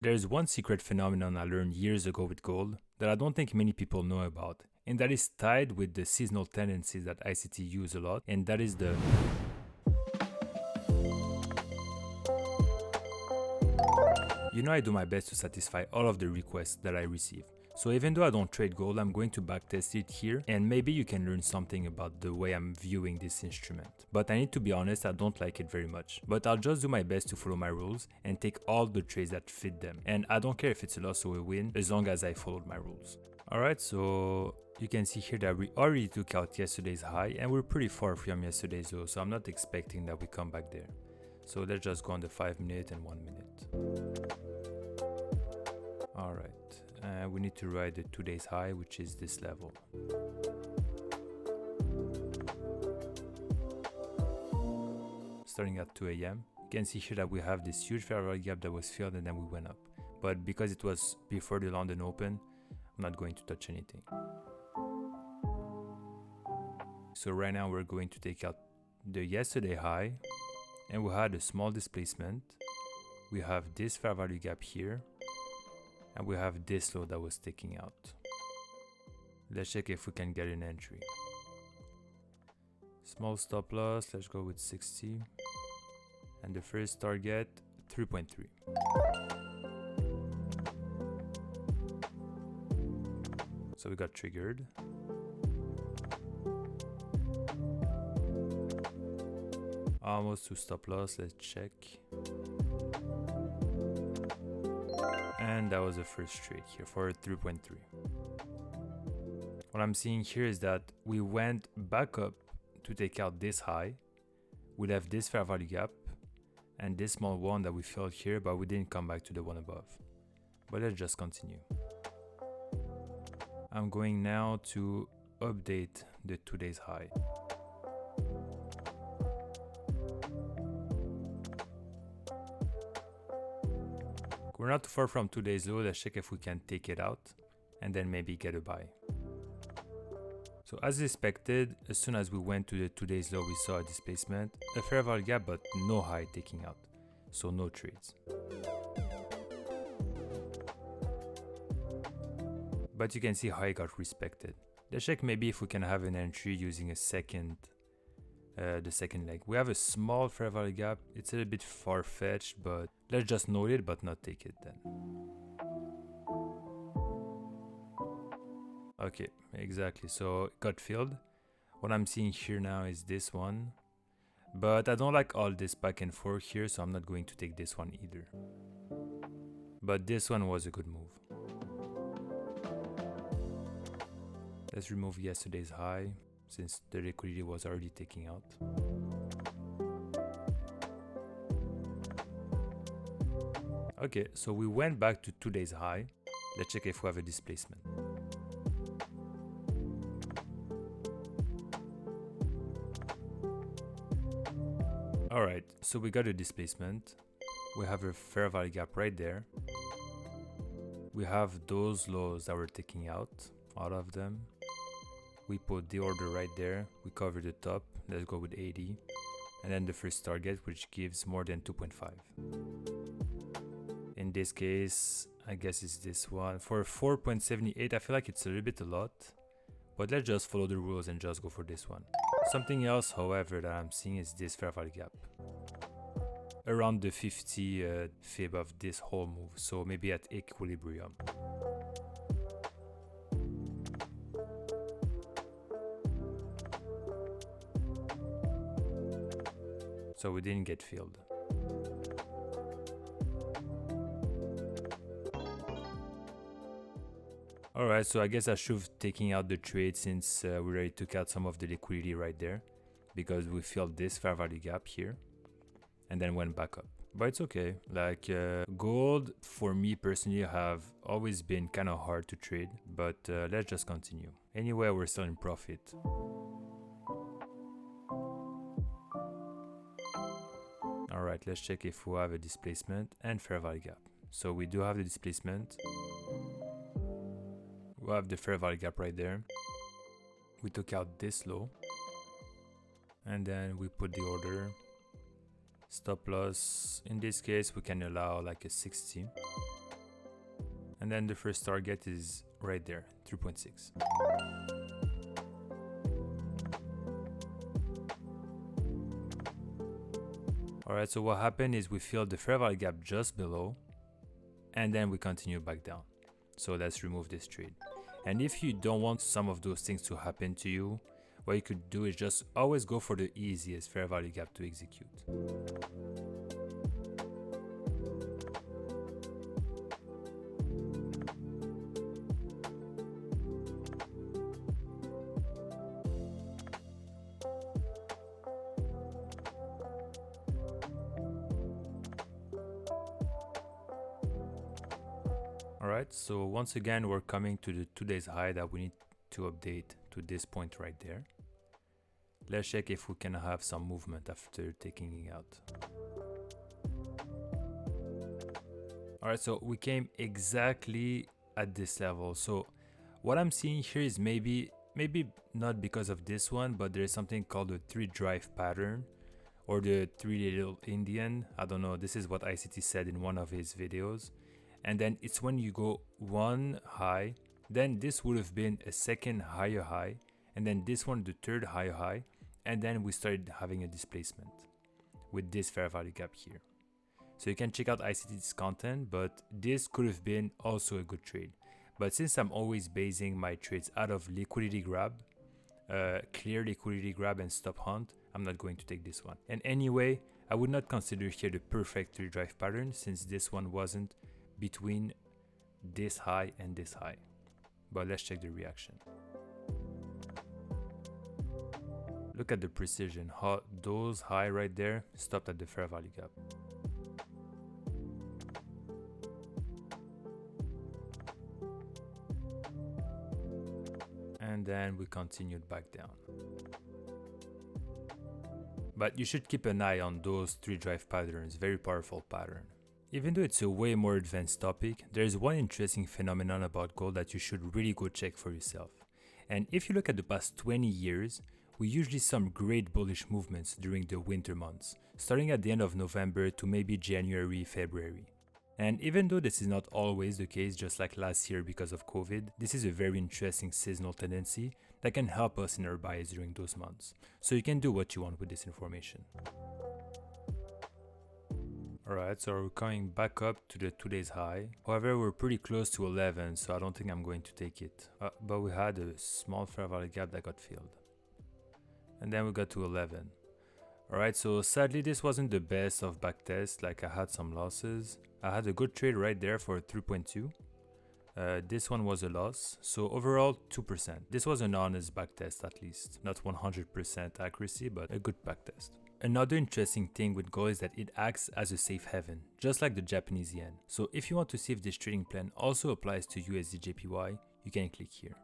There's one secret phenomenon I learned years ago with gold that I don't think many people know about, and that is tied with the seasonal tendencies that ICT use a lot, and that is the I do my best to satisfy all of the requests that I receive. So even though I don't trade gold, I'm going to backtest it here, and maybe you can learn something about the way I'm viewing this instrument. But I need to be honest, I don't like it very much. But I'll just do my best to follow my rules and take all the trades that fit them. And I don't care if it's a loss or a win, as long as I followed my rules. Alright, so you can see here that we already took out yesterday's high, and we're pretty far from yesterday's low, so I'm not expecting that we come back there. So let's just go on the 5 minute and 1 minute. Alright, we need to ride the 2 days high, which is this level. Starting at 2 AM, you can see here that we have this huge fair value gap that was filled and then we went up. But because it was before the London Open, I'm not going to touch anything. So right now we're going to take out the yesterday high, and we had a small displacement. We have this fair value gap here, and we have this low that was sticking out. Let's check if we can get an entry. Small stop loss, let's go with 60. And the first target, 3.3. So we got triggered. Almost to stop loss, let's check. And that was the first trade here for 3.3. What I'm seeing here is that we went back up to take out this high. We left this fair value gap and this small one that we filled here, but we didn't come back to the one above. But let's just continue. I'm going now to update the 2 days high. We're not too far from 2 days low. Let's check if we can take it out and then maybe get a buy. So as expected, as soon as we went to the 2 days low, we saw a displacement, a fair value gap, but no high taking out. So no trades. But you can see how it got respected. Let's check maybe if we can have an entry using a the second leg. We have a small fair value gap. It's a little bit far-fetched, but let's just note it but not take it then. Okay, exactly. So it got filled. What I'm seeing here now is this one. But I don't like all this back and forth here, so I'm not going to take this one either. But this one was a good move. Let's remove yesterday's high, since the liquidity was already taking out. Okay, so we went back to 2 days high. Let's check if we have a displacement. Alright, so we got a displacement. We have a fair value gap right there. We have those lows that we're taking out, all of them. We put the order right there. We cover the top. Let's go with 80. And then the first target, which gives more than 2.5. In this case, I guess it's this one. For 4.78, I feel like it's a little bit a lot. But let's just follow the rules and just go for this one. Something else, however, that I'm seeing is this fair value gap. Around the 50 fib of this whole move. So maybe at equilibrium. So we didn't get filled. Alright, so I guess I should have taken out the trade since we already took out some of the liquidity right there. Because we filled this fair value gap here. And then went back up. But it's okay. Like gold, for me personally, have always been kind of hard to trade. But let's just continue. Anyway, we're still in profit. Alright, let's check if we have a displacement and fair value gap. So we do have the displacement. We have the fair value gap right there. We took out this low. And then we put the order. Stop loss. In this case, we can allow like a 60. And then the first target is right there, 3.6. Alright, so what happened is we filled the fair value gap just below, and then we continue back down. So let's remove this trade. And if you don't want some of those things to happen to you, what you could do is just always go for the easiest fair value gap to execute. Alright, so once again we're coming to the 2 days high that we need to update to this point right there. Let's check if we can have some movement after taking it out. Alright, so we came exactly at this level. So what I'm seeing here is maybe not because of this one, but there is something called the 3 drive pattern or the 3 little Indian. I don't know, this is what ICT said in one of his videos. And then it's when you go one high, then this would have been a second higher high, and then this one the third higher high, and then we started having a displacement with this fair value gap here. So you can check out ICT's content, but this could have been also a good trade. But since I'm always basing my trades out of liquidity grab, clear liquidity grab and stop hunt, I'm not going to take this one. And anyway, I would not consider here the perfect 3 drive pattern since this one wasn't between this high and this high. But let's check the reaction. Look at the precision, how those high right there stopped at the fair value gap. And then we continued back down. But you should keep an eye on those 3 drive patterns, very powerful pattern. Even though it's a way more advanced topic, there is one interesting phenomenon about gold that you should really go check for yourself. And if you look at the past 20 years, we usually see some great bullish movements during the winter months, starting at the end of November to maybe January, February. And even though this is not always the case, just like last year because of COVID, this is a very interesting seasonal tendency that can help us in our buys during those months. So you can do what you want with this information. Alright, so we're coming back up to the 2 days high. However, we're pretty close to 11, so I don't think I'm going to take it. But we had a small fair value gap that got filled. And then we got to 11. Alright, so sadly this wasn't the best of backtest, like I had some losses. I had a good trade right there for 3.2. This one was a loss, so overall 2%. This was an honest backtest at least. Not 100% accuracy, but a good backtest. Another interesting thing with gold is that it acts as a safe haven, just like the Japanese yen. So if you want to see if this trading plan also applies to USD JPY, you can click here.